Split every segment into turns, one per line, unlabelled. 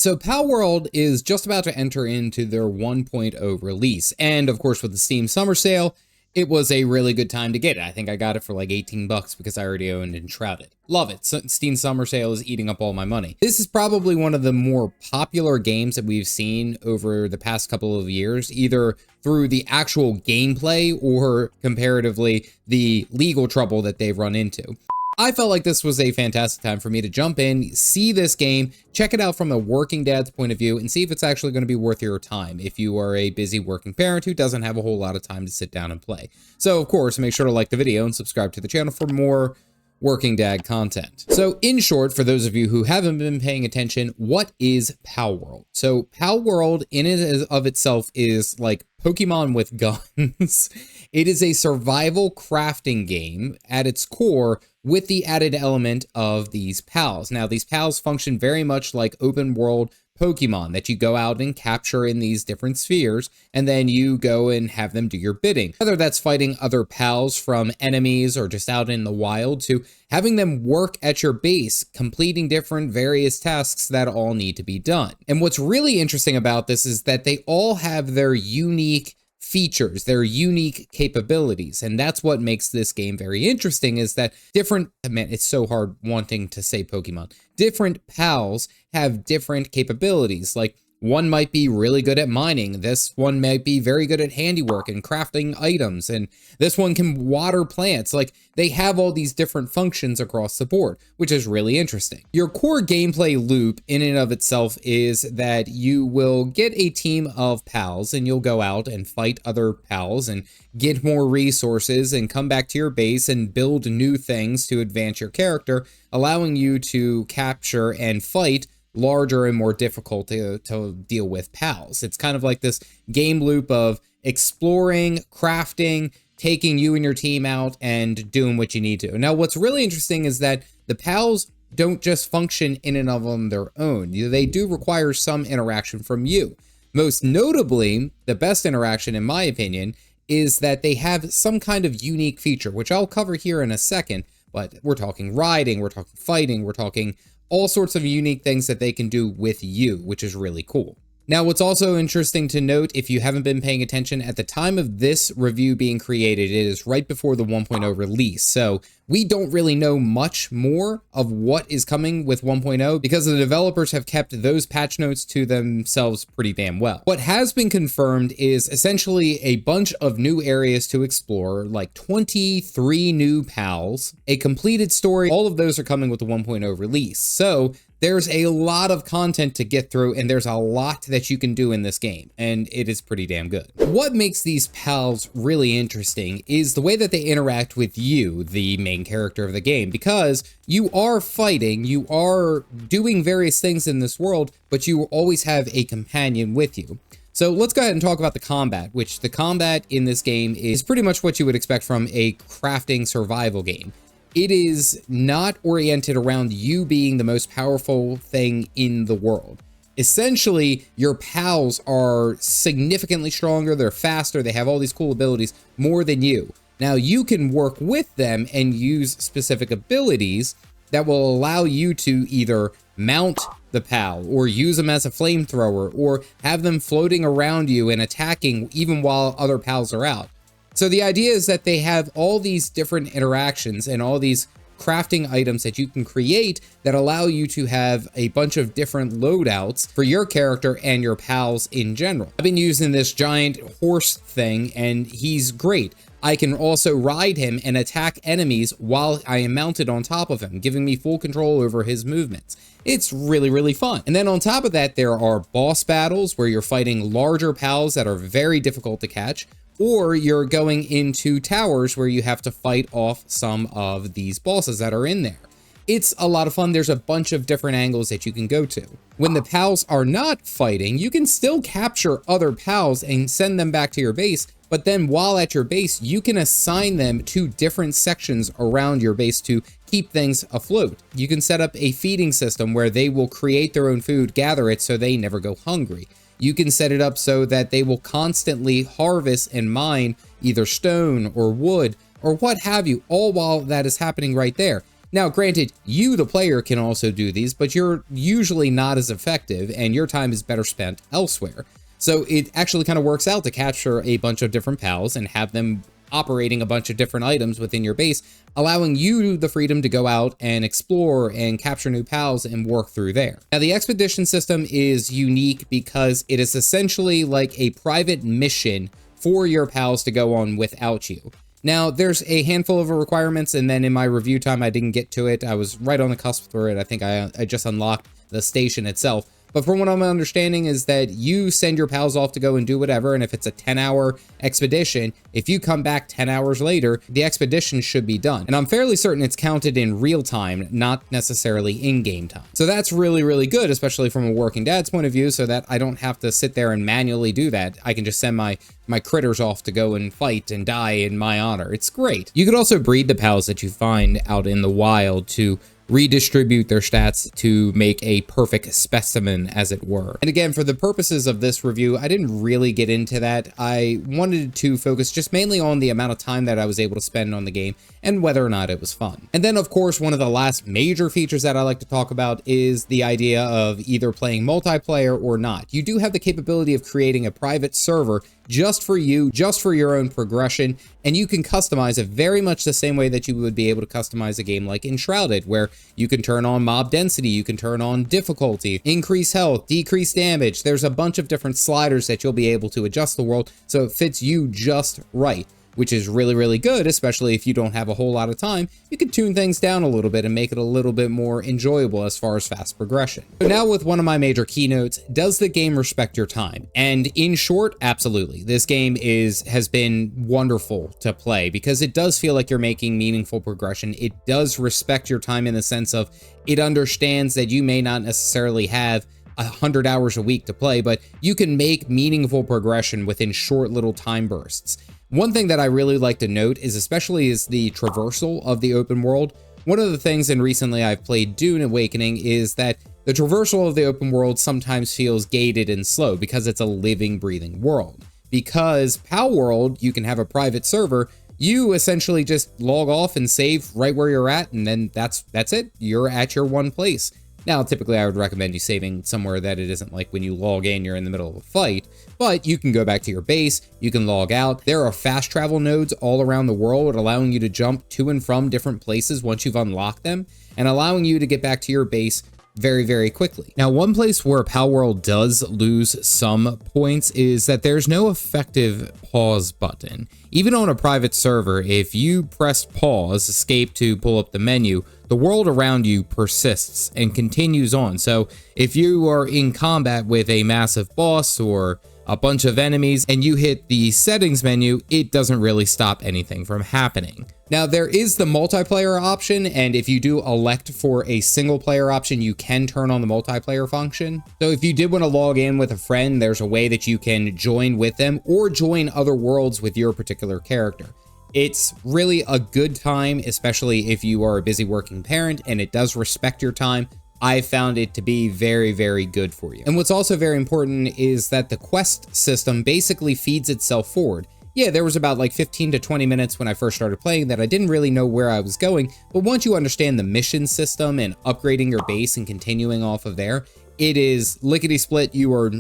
So Palworld is just about to enter into their 1.0 release, and of course with the Steam Summer Sale, it was a really good time to get it. I think I got it for like 18 bucks because I already owned Enshrouded. Love it. Steam Summer Sale is eating up all my money. This is probably one of the more popular games that we've seen over the past couple of years, either through the actual gameplay or comparatively the legal trouble that they've run into. I felt like this was a fantastic time for me to jump in, see this game, check it out from a working dad's point of view, and see if it's actually going to be worth your time if you are a busy working parent who doesn't have a whole lot of time to sit down and play. So, of course, make sure to like the video and subscribe to the channel for more working dad content. So, in short, for those of you who haven't been paying attention, what is Palworld? So, Palworld in and of itself is like Pokemon with guns. It is a survival crafting game at its core with the added element of these pals. Now, these pals function very much like open world Pokemon that you go out and capture in these different spheres, and then you go and have them do your bidding. Whether that's fighting other pals from enemies or just out in the wild, to having them work at your base, completing different various tasks that all need to be done. And what's really interesting about this is that they all have their unique features, their unique capabilities, and that's what makes this game very interesting, is that it's so hard wanting to say Pokemon. Different pals have different capabilities. Like, one might be really good at mining, this one might be very good at handiwork and crafting items, and this one can water plants. Like, they have all these different functions across the board, which is really interesting. Your core gameplay loop in and of itself is that you will get a team of pals and you'll go out and fight other pals and get more resources and come back to your base and build new things to advance your character, allowing you to capture and fight larger and more difficult to deal with pals. It's kind of like this game loop of exploring, crafting, taking you and your team out and doing what you need to. Now, what's really interesting is that the pals don't just function in and of them their own. They do require some interaction from you. Most notably, the best interaction, in my opinion, is that they have some kind of unique feature, which I'll cover here in a second, but we're talking riding, we're talking fighting, we're talking all sorts of unique things that they can do with you, which is really cool. Now, what's also interesting to note, if you haven't been paying attention, at the time of this review being created, it is right before the 1.0 release. So we don't really know much more of what is coming with 1.0 because the developers have kept those patch notes to themselves pretty damn well. What has been confirmed is essentially a bunch of new areas to explore, like 23 new pals, a completed story. All of those are coming with the 1.0 release. So there's a lot of content to get through, and there's a lot that you can do in this game, and it is pretty damn good. What makes these pals really interesting is the way that they interact with you, the main character of the game, because you are fighting, you are doing various things in this world, but you always have a companion with you. So let's go ahead and talk about the combat, which the combat in this game is pretty much what you would expect from a crafting survival game. It is not oriented around you being the most powerful thing in the world. Essentially, your pals are significantly stronger, they're faster, they have all these cool abilities more than you. Now, you can work with them and use specific abilities that will allow you to either mount the pal or use them as a flamethrower or have them floating around you and attacking even while other pals are out. So the idea is that they have all these different interactions and all these crafting items that you can create that allow you to have a bunch of different loadouts for your character and your pals in general. I've been using this giant horse thing and he's great. I can also ride him and attack enemies while I am mounted on top of him, giving me full control over his movements. It's really, really fun. And then on top of that, there are boss battles where you're fighting larger pals that are very difficult to catch, or you're going into towers where you have to fight off some of these bosses that are in there. It's a lot of fun. There's a bunch of different angles that you can go to. When the pals are not fighting, you can still capture other pals and send them back to your base, but then while at your base, you can assign them to different sections around your base to keep things afloat. You can set up a feeding system where they will create their own food, gather it so they never go hungry. You can set it up so that they will constantly harvest and mine either stone or wood or what have you, all while that is happening right there. Now, granted, you, the player, can also do these, but you're usually not as effective and your time is better spent elsewhere. So it actually kind of works out to capture a bunch of different pals and have them operating a bunch of different items within your base, allowing you the freedom to go out and explore and capture new pals and work through there. Now, the expedition system is unique because it is essentially like a private mission for your pals to go on without you. Now, there's a handful of requirements, and then in my review time, I didn't get to it. I was right on the cusp for it. I think I just unlocked the station itself. But from what I'm understanding is that you send your pals off to go and do whatever, and if it's a 10-hour expedition, if you come back 10 hours later, the expedition should be done. And I'm fairly certain it's counted in real time, not necessarily in-game time. So that's really, really good, especially from a working dad's point of view, so that I don't have to sit there and manually do that. I can just send my critters off to go and fight and die in my honor. It's great. You could also breed the pals that you find out in the wild to redistribute their stats to make a perfect specimen, as it were. And again, for the purposes of this review, I didn't really get into that. I wanted to focus just mainly on the amount of time that I was able to spend on the game and whether or not it was fun. And then, of course, one of the last major features that I like to talk about is the idea of either playing multiplayer or not. You do have the capability of creating a private server just for you, just for your own progression, and you can customize it very much the same way that you would be able to customize a game like Enshrouded, where you can turn on mob density, you can turn on difficulty, increase health, decrease damage. There's a bunch of different sliders that you'll be able to adjust the world so it fits you just right, which is really, really good, especially if you don't have a whole lot of time. You can tune things down a little bit and make it a little bit more enjoyable as far as fast progression. So now with one of my major keynotes, does the game respect your time? And in short, absolutely. This game has been wonderful to play because it does feel like you're making meaningful progression. It does respect your time in the sense of it understands that you may not necessarily have 100 hours a week to play, but you can make meaningful progression within short little time bursts. One thing that I really like to note is the traversal of the open world. One of the things, and recently I've played Dune Awakening, is that the traversal of the open world sometimes feels gated and slow because it's a living, breathing world. Because Palworld, you can have a private server, you essentially just log off and save right where you're at, and then that's it. You're at your one place. Now, typically I would recommend you saving somewhere that it isn't like when you log in, you're in the middle of a fight, but you can go back to your base, you can log out. There are fast travel nodes all around the world allowing you to jump to and from different places once you've unlocked them, and allowing you to get back to your base very, very quickly. Now, one place where Palworld does lose some points is that there's no effective pause button. Even on a private server, if you press pause, escape to pull up the menu, the world around you persists and continues on. So if you are in combat with a massive boss or a bunch of enemies and you hit the settings menu, it doesn't really stop anything from happening. Now, there is the multiplayer option, and if you do elect for a single player option, you can turn on the multiplayer function. So if you did want to log in with a friend, there's a way that you can join with them or join other worlds with your particular character. It's really a good time, especially if you are a busy working parent and it does respect your time. I found it to be very, very good for you. And what's also very important is that the quest system basically feeds itself forward. Yeah, there was about like 15 to 20 minutes when I first started playing that I didn't really know where I was going, but once you understand the mission system and upgrading your base and continuing off of there, it is lickety-split. You are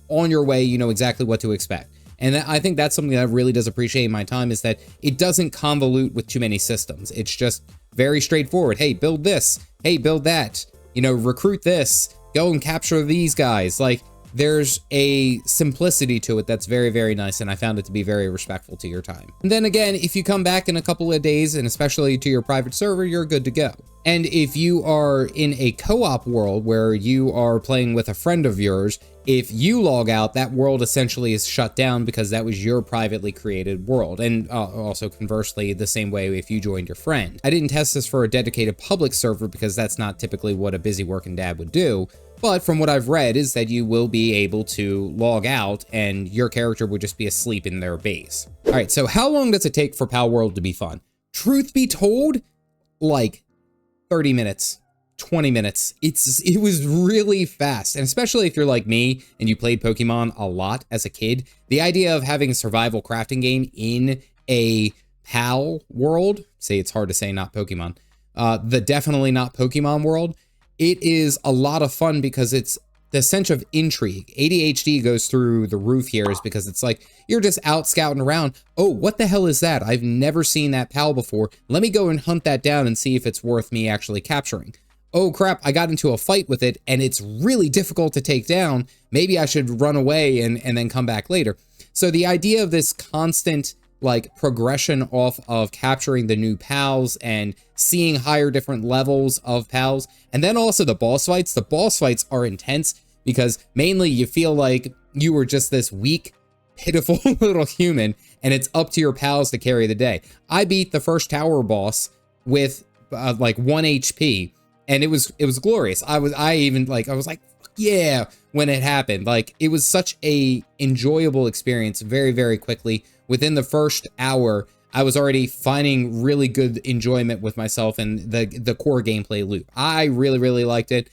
on your way, you know exactly what to expect. And I think that's something that I really does appreciate in my time, is that it doesn't convolute with too many systems. It's just very straightforward. Hey, build this. Hey, build that. You know, recruit this. Go and capture these guys. Like, there's a simplicity to it that's very, very nice, and I found it to be very respectful to your time. And then again, if you come back in a couple of days, and especially to your private server, you're good to go. And if you are in a co-op world where you are playing with a friend of yours, if you log out, that world essentially is shut down because that was your privately created world. And also conversely, the same way if you joined your friend. I didn't test this for a dedicated public server because that's not typically what a busy working dad would do. But from what I've read is that you will be able to log out and your character would just be asleep in their base. All right, so how long does it take for Palworld to be fun? Truth be told, like 30 minutes, 20 minutes. It was really fast. And especially if you're like me and you played Pokemon a lot as a kid, the idea of having a survival crafting game in a PAL world, say it's hard to say, not Pokemon, the definitely not Pokemon world, it is a lot of fun because it's the sense of intrigue. ADHD goes through the roof here is because it's like, you're just out scouting around. Oh, what the hell is that? I've never seen that pal before. Let me go and hunt that down and see if it's worth me actually capturing. Oh crap, I got into a fight with it and it's really difficult to take down. Maybe I should run away and then come back later. So the idea of this constant like progression off of capturing the new pals and seeing higher different levels of pals, and then also the boss fights. The boss fights are intense because mainly you feel like you were just this weak, pitiful little human and it's up to your pals to carry the day. I beat the first tower boss with like 1 HP and it was glorious. I was like, yeah, when it happened. Like, it was such a enjoyable experience very, very quickly. Within the first hour, I was already finding really good enjoyment with myself and the core gameplay loop. I really, really liked it.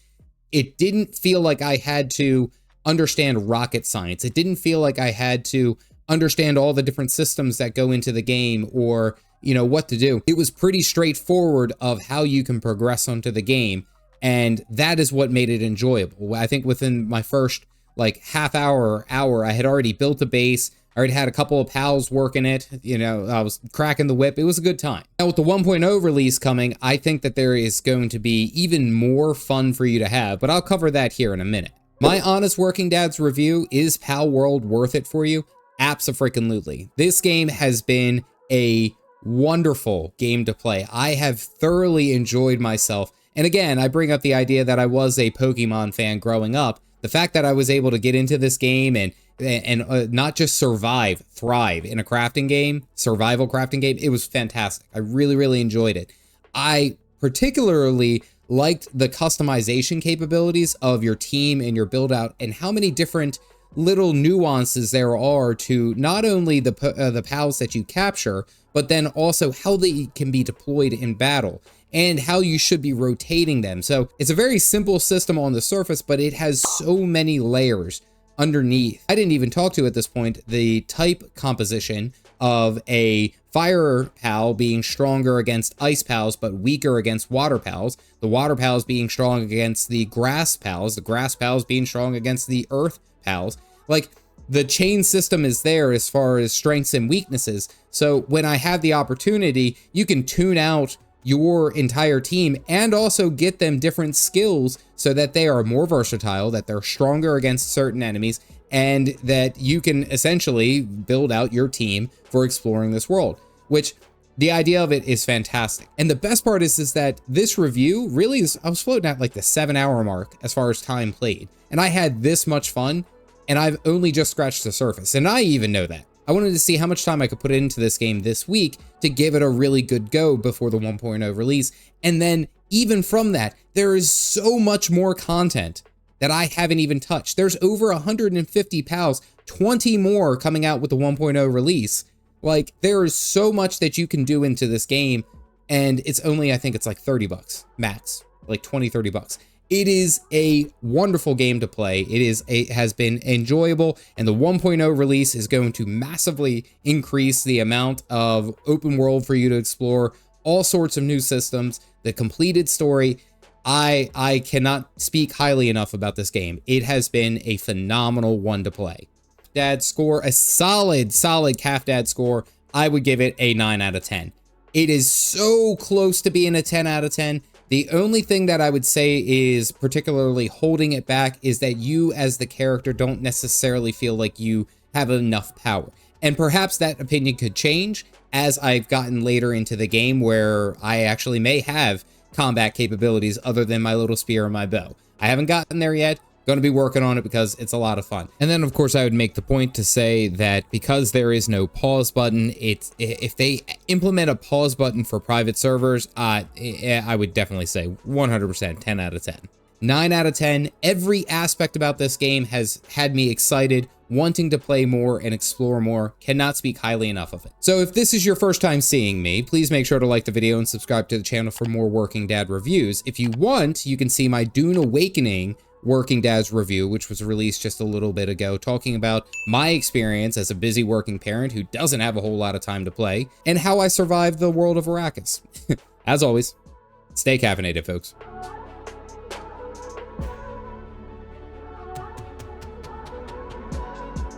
It didn't feel like I had to understand rocket science. It didn't feel like I had to understand all the different systems that go into the game or, you know, what to do. It was pretty straightforward of how you can progress onto the game. And that is what made it enjoyable. I think within my first like half hour or hour, I had already built a base. I already had a couple of pals working it. You know, I was cracking the whip. It was a good time. Now with the 1.0 release coming, I think that there is going to be even more fun for you to have, but I'll cover that here in a minute. My honest working dad's review, is Palworld worth it for you? Abso-freaking-lutely. This game has been a wonderful game to play. I have thoroughly enjoyed myself. And again, I bring up the idea that I was a Pokemon fan growing up. The fact that I was able to get into this game and not just survive, thrive in a crafting game, survival crafting game, it was fantastic. I really, really enjoyed it. I particularly liked the customization capabilities of your team and your build out and how many different little nuances there are to not only the pals that you capture, but then also how they can be deployed in battle and how you should be rotating them. So it's a very simple system on the surface, but it has so many layers underneath. I didn't even talk to at this point the type composition of a fire pal being stronger against ice pals, but weaker against water pals. The water pals being strong against the grass pals being strong against the earth pals. Like, the chain system is there as far as strengths and weaknesses. So when I have the opportunity, you can tune out your entire team and also get them different skills so that they are more versatile, that they're stronger against certain enemies, and that you can essentially build out your team for exploring this world, which the idea of it is fantastic. And the best part is that this review really is, I was floating at like the 7-hour mark as far as time played, and I had this much fun, and I've only just scratched the surface, and I even know that. I wanted to see how much time I could put into this game this week to give it a really good go before the 1.0 release. And then even from that, there is so much more content that I haven't even touched. There's over 150 pals, 20 more coming out with the 1.0 release. Like, there is so much that you can do into this game, and it's only, I think it's like 30 bucks max, like 20, 30 bucks. It is a wonderful game to play. It has been enjoyable, and the 1.0 release is going to massively increase the amount of open world for you to explore, all sorts of new systems, the completed story. I cannot speak highly enough about this game. It has been a phenomenal one to play. Dad score, a solid Calf Dad score. I would give it a 9 out of 10. It is so close to being a 10 out of 10. The only thing that I would say is particularly holding it back is that you as the character don't necessarily feel like you have enough power. And perhaps that opinion could change as I've gotten later into the game where I actually may have combat capabilities other than my little spear and my bow. I haven't gotten there yet. Going to be working on it because it's a lot of fun. And then of course I would make the point to say that because there is no pause button, if they implement a pause button for private servers, I would definitely say 100% 10 out of 10. 9 out of 10. Every aspect about this game has had me excited, wanting to play more and explore more. Cannot speak highly enough of it. So if this is your first time seeing me, please make sure to like the video and subscribe to the channel for more Working Dad reviews. If you want, you can see my Dune Awakening Working Dad's review, which was released just a little bit ago, talking about my experience as a busy working parent who doesn't have a whole lot of time to play, and how I survived the world of Arrakis. As always, Stay caffeinated, folks.